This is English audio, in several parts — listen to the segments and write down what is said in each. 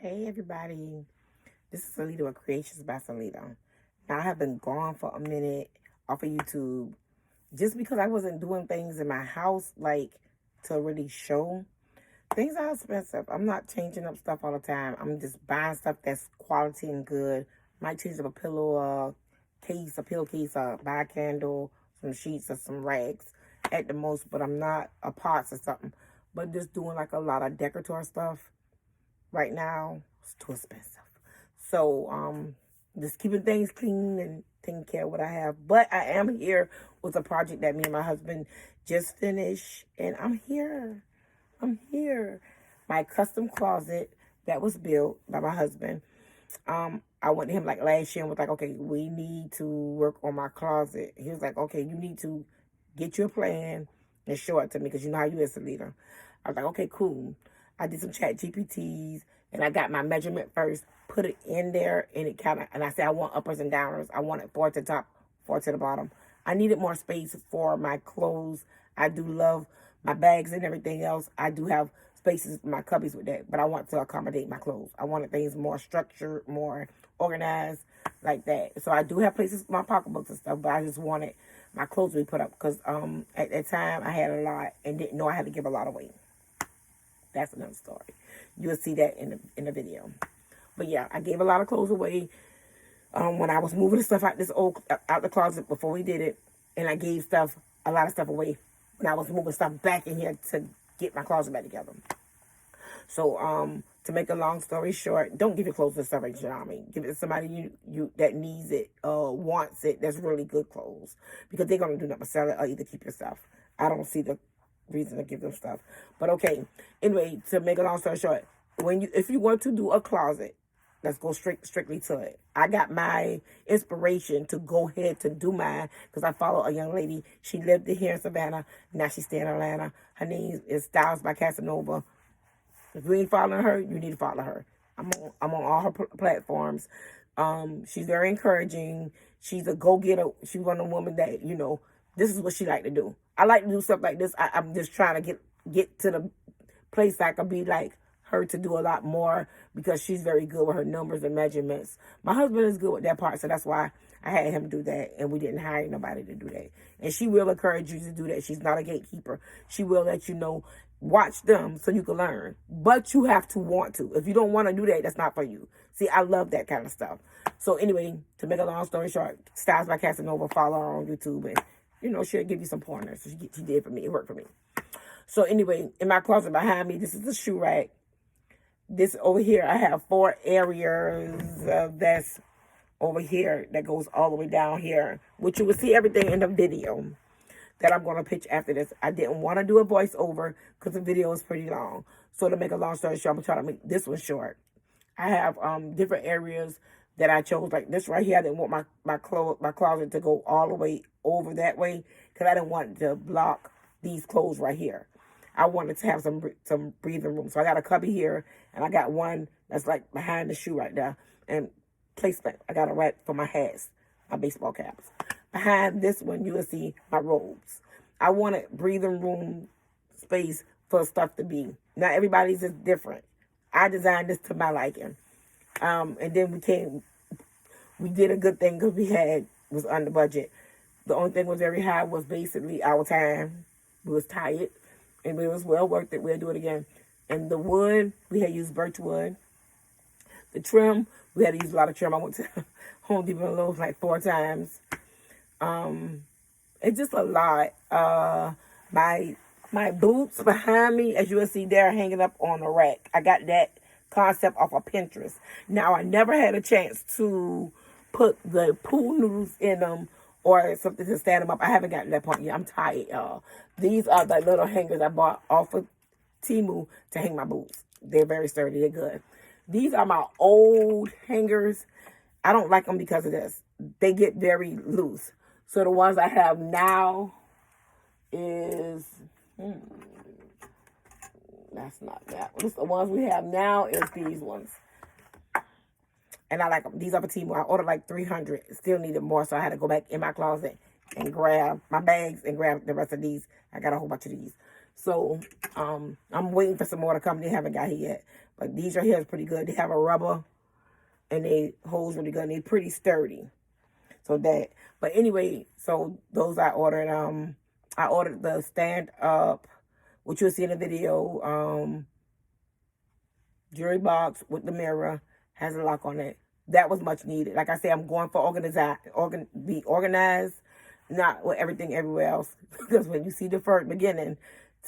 Hey everybody, this is Salida with Creations by Salida. Now I have been gone for a minute off of YouTube just because I wasn't doing things in my house like to really show. Things are expensive. I'm not changing up stuff all the time. I'm just buying stuff that's quality and good. Might change up a pillow, a pillowcase, buy a candle, some sheets or some rags at the most, but I'm not a pots or something. But just doing like a lot of decor stuff right now. It's too expensive. So, just keeping things clean and taking care of what I have. But I am here with a project that me and my husband just finished. And I'm here. I'm here. My custom closet that was built by my husband. I went to him like last year and was like, okay, we need to work on my closet. He was like, okay, you need to get your plan and show it to me because you know how you is a leader. I was like, okay, cool. I did some chat GPTs and I got my measurement first, put it in there, and and I said I want uppers and downers. I want it 4 to the top, 4 to the bottom. I needed more space for my clothes. I do love my bags and everything else. I do have spaces in my cubbies with that, but I want to accommodate my clothes. I wanted things more structured, more organized, like that. So I do have places for my pocketbooks and stuff, but I just wanted my clothes to be put up because at that time I had a lot and didn't know I had to give a lot away. That's another story. You'll see that in the video. But yeah, I gave a lot of clothes away when I was moving the stuff out the closet before we did it, and I gave a lot of stuff away when I was moving stuff back in here to get my closet back together. So to make a long story short, don't give your clothes to somebody, you know what I mean? Give it to somebody you that needs it, wants it, that's really good clothes, because they're gonna do nothing but sell it or either keep your stuff. I don't see the reason to give them stuff. But okay, anyway, to make a long story short, if you want to do a closet, let's go strictly to it. I got my inspiration to go ahead to do mine because I follow a young lady. She lived here in Savannah. Now she's staying in Atlanta. Her name is Styles by Casanova. If you ain't following her, you need to follow her. I'm on all her platforms. She's very encouraging. She's a go-getter. She's one of the women that, this is what she like to do. I like to do stuff like this. I'm just trying to get to the place I can be like her to do a lot more because she's very good with her numbers and measurements. My husband is good with that part, so that's why I had him do that, and we didn't hire nobody to do that. And she will encourage you to do that. She's not a gatekeeper. She will let you know, watch them so you can learn. But you have to want to. If you don't want to do that, that's not for you. See, I love that kind of stuff. So anyway, to make a long story short, Styles by Casanova, follow her on YouTube, and she'll give you some pointers. She did for me. It worked for me. So anyway, in my closet behind me, this is the shoe rack. This over here, I have 4 areas that's over here that goes all the way down here, which you will see everything in the video that I'm going to pitch after this. I didn't want to do a voiceover because the video is pretty long. So to make a long story short, I'm going to try to make this one short. I have different areas that I chose. Like this right here, I didn't want my closet to go all the way over that way because I didn't want to block these clothes right here. I wanted to have some breathing room. So I got a cubby here, and I got one that's like behind the shoe right there. And placement, I got a rack for my hats, my baseball caps. Behind this one, you will see my robes. I wanted breathing room space for stuff to be. Now, everybody's is different. I designed this to my liking. And then we did a good thing because was under budget. The only thing was very high was basically our time. We was tired. And it was well worth it. We'll do it again. And the wood, we had used birch wood. The trim, we had to use a lot of trim. I went to Home Depot and Lowe's like 4 times. It's just a lot. My boots behind me, as you will see, they're hanging up on the rack. I got that concept off of Pinterest. Now, I never had a chance to put the pool noodles in them or something to stand them up. I haven't gotten to that point yet. I'm tired, y'all. These are the little hangers I bought off of Temu to hang my boots. They're very sturdy. They're good. These are my old hangers. I don't like them because of this. They get very loose. So the ones I have now is... that's not that one. The ones we have now is these ones. And I like them. These are for Temu. I ordered like 300. Still needed more, so I had to go back in my closet and grab my bags and grab the rest of these. I got a whole bunch of these. So I'm waiting for some more to come. They haven't got here yet. But these right here is pretty good. They have a rubber and they holds really good and they pretty sturdy. So that, but anyway, so those I ordered. I ordered the stand up, which you'll see in the video, jewelry box with the mirror, has a lock on it. That was much needed. Like I said, I'm going for be organized, not with everything everywhere else. Because when you see the first beginning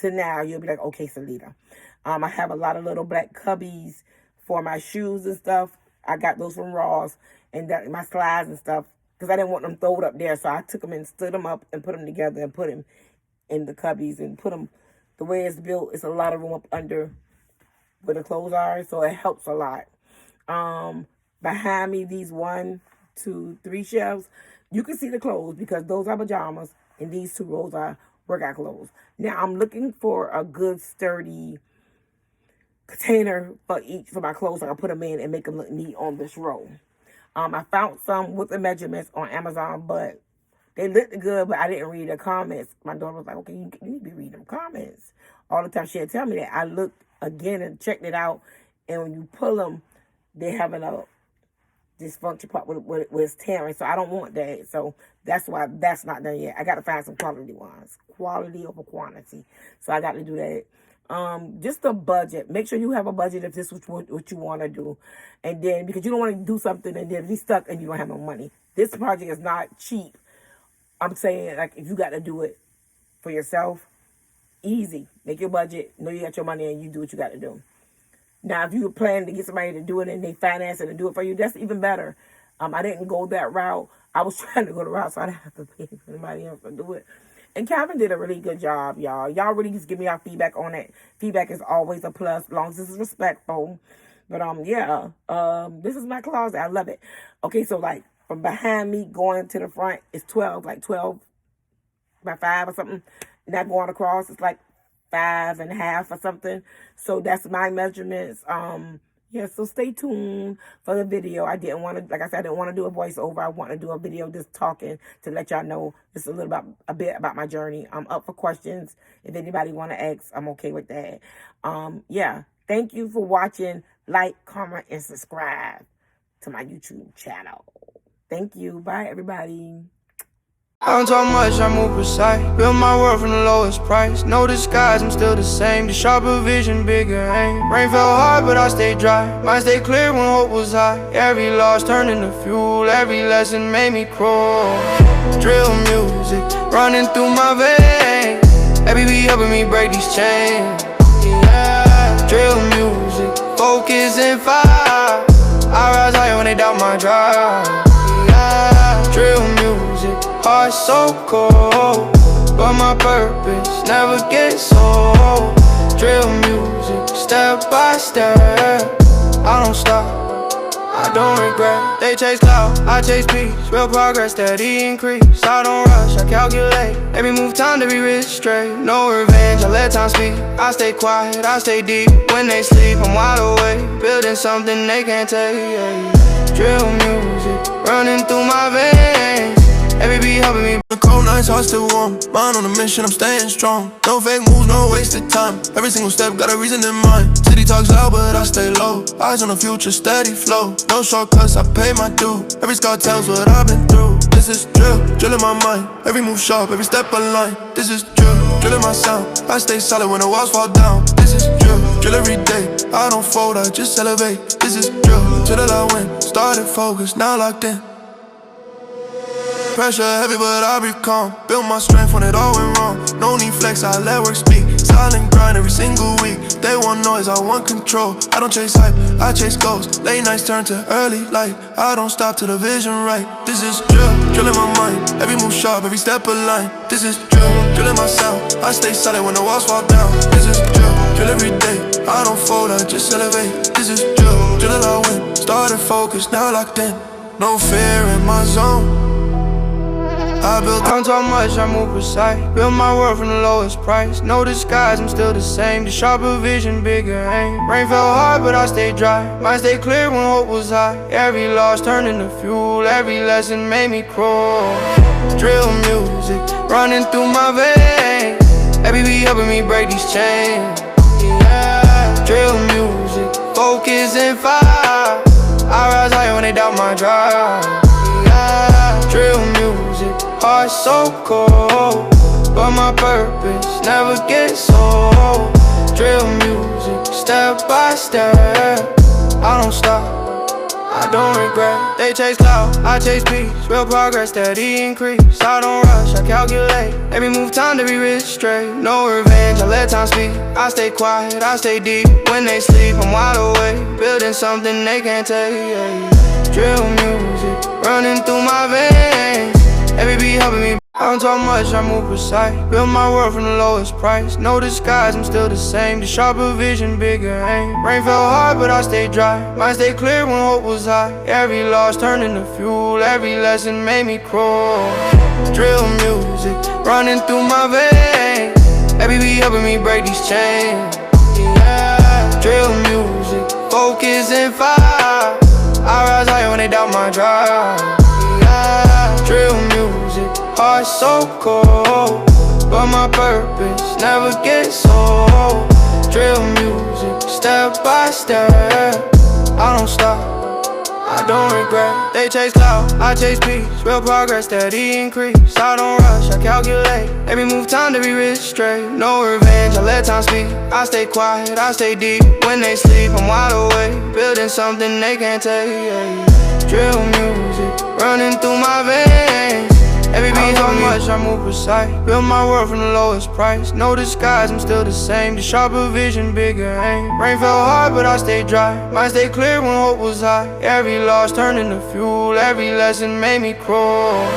to now, you'll be like, okay, Salida. I have a lot of little black cubbies for my shoes and stuff. I got those from Ross, and my slides and stuff, because I didn't want them thrown up there. So I took them and stood them up and put them together and put them in the cubbies and put them the way it's built. It's a lot of room up under where the clothes are, so it helps a lot. Behind me, these 1, 2, 3 shelves, you can see the clothes because those are pajamas and these 2 rows are workout clothes. Now I'm looking for a good sturdy container for my clothes. I can put them in and make them look neat on this row. I found some with the measurements on Amazon, but they looked good, but I didn't read the comments. My daughter was like, okay, you need to be reading them comments. All the time she'd tell me that. I looked again and checked it out, and when you pull them, they having a dysfunction part where it's tearing, so I don't want that. So that's why that's not done yet. I got to find some quality ones. Quality over quantity. So I got to do that. Just a budget. Make sure you have a budget if this is what you want to do. And then, because you don't want to do something and then be stuck and you don't have no money. This project is not cheap. I'm saying, like, if you got to do it for yourself, easy. Make your budget, know you got your money, and you do what you got to do. Now, if you plan to get somebody to do it and they finance it and do it for you, that's even better. I didn't go that route. I was trying to go the route so I didn't have to pay for anybody else to do it. And Calvin did a really good job, y'all. Y'all really just give me your feedback on it. Feedback is always a plus, as long as it's respectful. But, yeah, this is my closet. I love it. Okay, so, like, from behind me going to the front is 12 by 5 or something. And that going across, it's like 5.5 or something. So that's my measurements. Yeah, so stay tuned for the video. I didn't want to, like I said, I didn't want to do a voiceover. I want to do a video just talking to let y'all know just a bit about my journey. I'm up for questions. If anybody want to ask, I'm okay with that. Yeah, thank you for watching. Like, comment, and subscribe to my YouTube channel. Thank you. Bye, everybody. I don't talk much, I move precise. Build my world from the lowest price. No disguise, I'm still the same. The sharper vision, bigger aim. Rain fell hard, but I stayed dry. Mind stayed clear when hope was high. Every loss turned into fuel. Every lesson made me crawl. Drill music running through my veins. Every beat helping me break these chains. Yeah. Drill music, focus and fire. I rise higher when they doubt my drive. Yeah. Drill music, heart so cold, but my purpose never gets old. Drill music, step by step. I don't stop, I don't regret. They chase clout, I chase peace. Real progress, steady increase. I don't rush, I calculate. Every move time to be rich straight. No revenge, I let time speak. I stay quiet, I stay deep. When they sleep, I'm wide awake. Building something they can't take. Drill music, running through my veins. Every beat helping me. The cold nights, heart still warm. Mind on a mission, I'm staying strong. No fake moves, no wasted time. Every single step got a reason in mind. City talks loud, but I stay low. Eyes on the future, steady flow. No shortcuts, I pay my due. Every scar tells what I've been through. This is drill, drill in my mind. Every move sharp, every step aligned. This is drill, drill in my sound. I stay solid when the walls fall down. This is drill, drill every day. I don't fold, I just elevate. This is drill, till I win. Started focused, now locked in. Pressure heavy, but I breathe calm. Build my strength when it all went wrong. No need flex, I let work speak. Silent grind every single week. They want noise, I want control. I don't chase hype, I chase goals. Late nights turn to early light. I don't stop till the vision right. This is drill, drill in my mind. Every move sharp, every step aligned. This is drill, drill in my sound. I stay solid when the walls fall down. This is drill, drill every day. I don't fold, I just elevate. This is drill, drill till I win. Started focused, now locked in. No fear in my zone. I don't talk much, I move precise. Build my world from the lowest price. No disguise, I'm still the same. The sharper vision, bigger aim. Rain fell hard, but I stayed dry. Mind stayed clear when hope was high. Every loss turned into fuel. Every lesson made me crawl. Drill music running through my veins. Every beat helping me break these chains. Yeah. Drill music, focus and fire. I rise higher when they doubt my drive. Yeah, drill music, heart so cold, but my purpose never gets old. Drill music, step by step, I don't stop, I don't regret. They chase clout, I chase peace, real progress, steady increase. I don't rush, I calculate, every move time to be rich straight. No revenge, I let time speak, I stay quiet, I stay deep. When they sleep, I'm wide awake, building something they can't take. Drill music, running through my veins, every beat helping me. I don't talk much, I move precise. Build my world from the lowest price. No disguise, I'm still the same. The sharper vision, bigger aim. Rain fell hard, but I stayed dry. Mind stayed clear when hope was high. Every loss turned into fuel. Every lesson made me crawl. Drill music, running through my veins. Every beat helping me break these chains. Yeah, drill music, focus and fire. I rise higher when they doubt my drive. Yeah, drill music, heart so cold, but my purpose never gets old. Drill music, step by step, I don't stop, I don't regret. They chase clout, I chase peace, real progress, steady increase. I don't rush, I calculate, every move time to be rich straight. No revenge, I let time speak, I stay quiet, I stay deep. When they sleep, I'm wide awake, building something they can't take. Drill music, running through my veins, every beat so much, I move precise. Build my world from the lowest price. No disguise, I'm still the same. The sharper vision, bigger aim. Rain fell hard, but I stayed dry. Mind stayed clear when hope was high. Every loss turned into fuel. Every lesson made me crawl.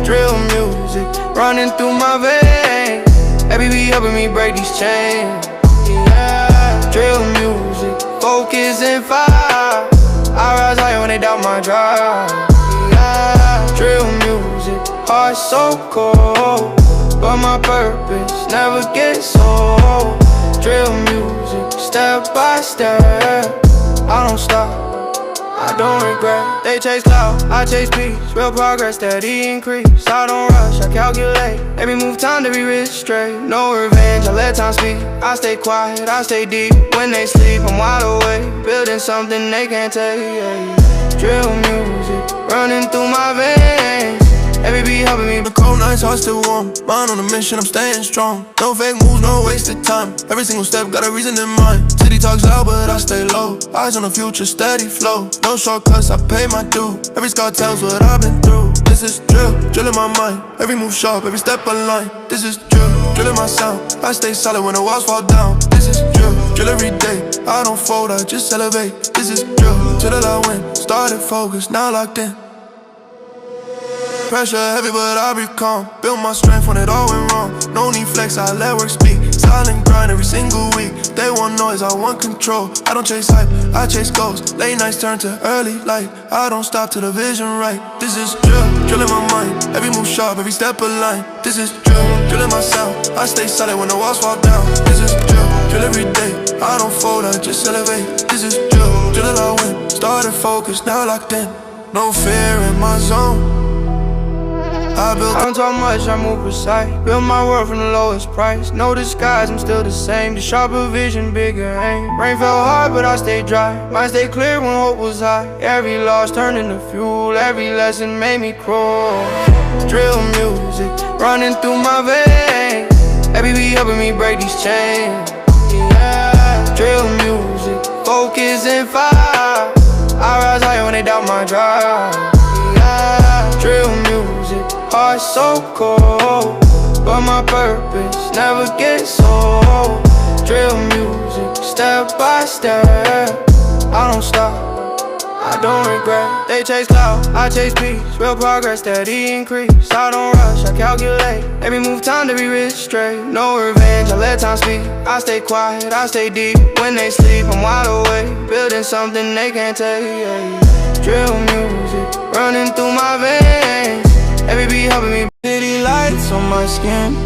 Drill music, running through my veins. Every beat helping me break these chains. Yeah, drill music, focus and fire. I rise higher when they doubt my drive. Yeah, drill music, heart so cold, but my purpose never gets old. Drill music, step by step, I don't stop, I don't regret. They chase clout, I chase peace, real progress, steady increase. I don't rush, I calculate, every move time to be rich straight. No revenge, I let time speak, I stay quiet, I stay deep. When they sleep, I'm wide awake, building something they can't take. Drill music, running through my veins, every beat helping me. The cold nights, heart still warm. Mind on a mission, I'm staying strong. No fake moves, no wasted time. Every single step got a reason in mind. City talks loud, but I stay low. Eyes on the future, steady flow. No shortcuts, I pay my due. Every scar tells what I've been through. This is drill, drill in my mind. Every move sharp, every step aligned. This is drill, drill in my sound. I stay solid when the walls fall down. This is drill, drill every day. I don't fold, I just elevate. This is drill, till I win. Started focused, now locked in. Pressure heavy, but I be calm. Build my strength when it all went wrong. No need flex, I let work speak. Silent grind every single week. They want noise, I want control. I don't chase hype, I chase goals. Late nights turn to early light. I don't stop till the vision right. This is drill, drill in my mind. Every move sharp, every step aligned. This is drill, drill in my sound. I stay solid when the walls fall down. This is drill, drill every day. I don't fold, I just elevate. This is drill, drill till I win. Started focused, now locked in. No fear in my zone. I don't talk much, I move precise. Build my world from the lowest price. No disguise, I'm still the same. The sharper vision, bigger aim. Rain fell hard, but I stayed dry. Mind stayed clear when hope was high. Every loss turned into fuel. Every lesson made me crawl. Drill music, running through my veins. Every beat helping me break these chains. Yeah, drill music, focus and fire. I rise higher when they doubt my drive. Yeah, drill music, heart so cold, but my purpose never gets old. Drill music, step by step, I don't stop, I don't regret. They chase clout, I chase peace, real progress, steady increase. I don't rush, I calculate, every move time to be rich straight. No revenge, I let time speak, I stay quiet, I stay deep. When they sleep, I'm wide awake, building something they can't take. Drill music, running through my veins, every beat helping me. City lights on my skin,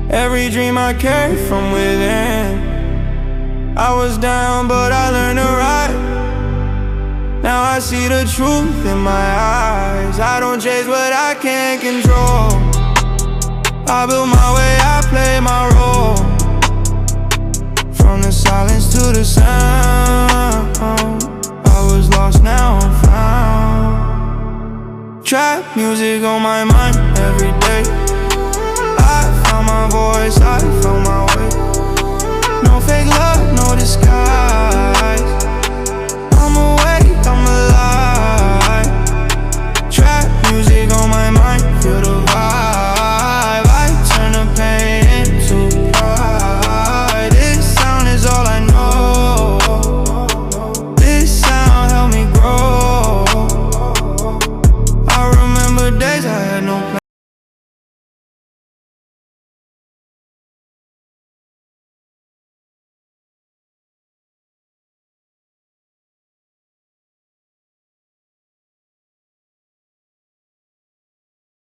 every dream I carry from within. I was down, but I learned to ride. Now I see the truth in my eyes. I don't chase what I can't control. I build my way, I play my role. From the silence to the sound, got music on my mind every day. I found my voice, I found my